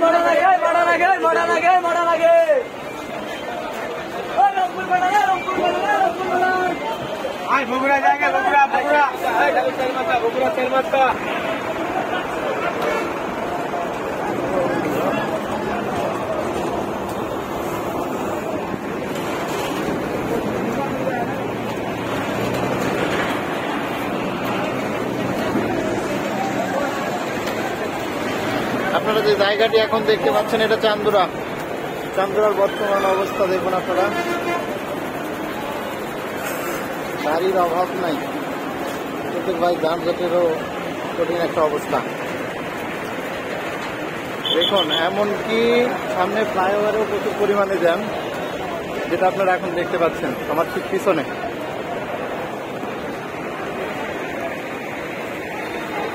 বগুড়া জায়গা বগুড়া বগুড়া বগুড়া তেল মাত্রা আপনারা যে জায়গাটি এখন দেখতে পাচ্ছেন এটা চান্দুরা। চান্দুরার বর্তমান অবস্থা দেখুন আপনারা, গাড়ির অভাব নাই, কিন্তু ভাই যানজটেরও কঠিন একটা অবস্থা দেখুন। এমনকি সামনে ফ্লাইওভারেও প্রচুর পরিমাণে জ্যাম, যেটা আপনারা এখন দেখতে পাচ্ছেন আমার ঠিক পিছনে।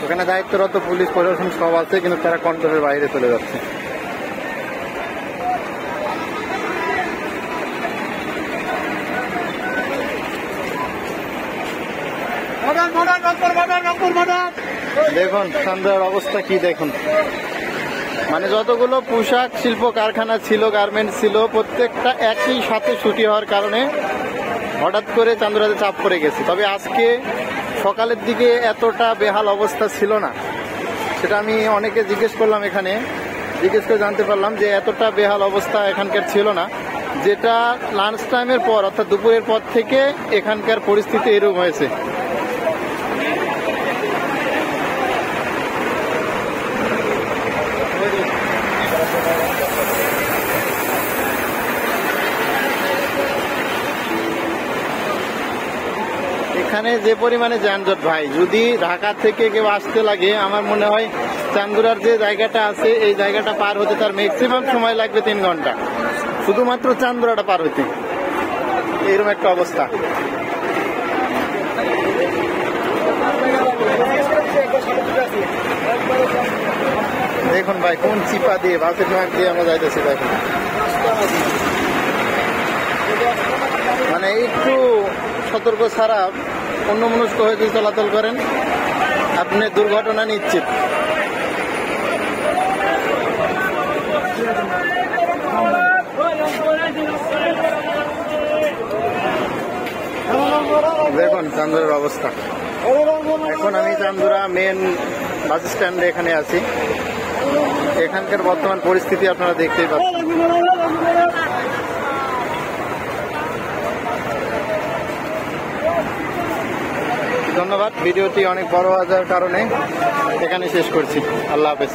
ওখানে দায়িত্বরত পুলিশ প্রশাসন সব আছে, কিন্তু তারা কন্ট্রোলের বাইরে চলে যাচ্ছে। দেখুন চান্দুরার অবস্থা কি দেখুন, মানে যতগুলো পোশাক শিল্প কারখানা ছিল, গার্মেন্টস ছিল, প্রত্যেকটা একই সাথে ছুটি হওয়ার কারণে হঠাৎ করে চান্দুরাতে চাপ পড়ে গেছে। তবে আজকে সকালের দিকে এতটা বেহাল অবস্থা ছিল না, সেটা আমি অনেকে জিজ্ঞেস করলাম, এখানে জিজ্ঞেস করে জানতে পারলাম যে এতটা বেহাল অবস্থা এখানকার ছিল না। যেটা লাঞ্চ টাইমের পর অর্থাৎ দুপুরের পর থেকে এখানকার পরিস্থিতি এরকম হয়েছে। এখানে যে পরিমাণে যানজট ভাই, যদি ঢাকা থেকে কেউ আসতে লাগে, আমার মনে হয় চান্দুরার যে জায়গাটা আছে এই জায়গাটা পার হতে তার ম্যাক্সিমাম সময় লাগবে 3 ঘন্টা, শুধুমাত্র চান্দুরাটা পার হতে। এরকম একটা অবস্থা দেখুন ভাই, কোন চিপা দিয়ে বাসের ট্রাক দিয়ে আমরা যাইতেছি দেখুন। মানে একটু সতর্ক ছাড়া অন্যমনস্ক হয়ে যদি চলাচল করেন, আপনি দুর্ঘটনা নিশ্চিত। দেখুন চান্দুরার অবস্থা। এখন আমি চান্দুরা মেন বাস স্ট্যান্ডে এখানে আছি। এখানকার বর্তমান পরিস্থিতি আপনারা দেখতেই পাচ্ছেন। ধন্যবাদ। ভিডিওটি অনেক বড় হওয়ার কারণে এখানে শেষ করছি। আল্লাহ হাফেজ।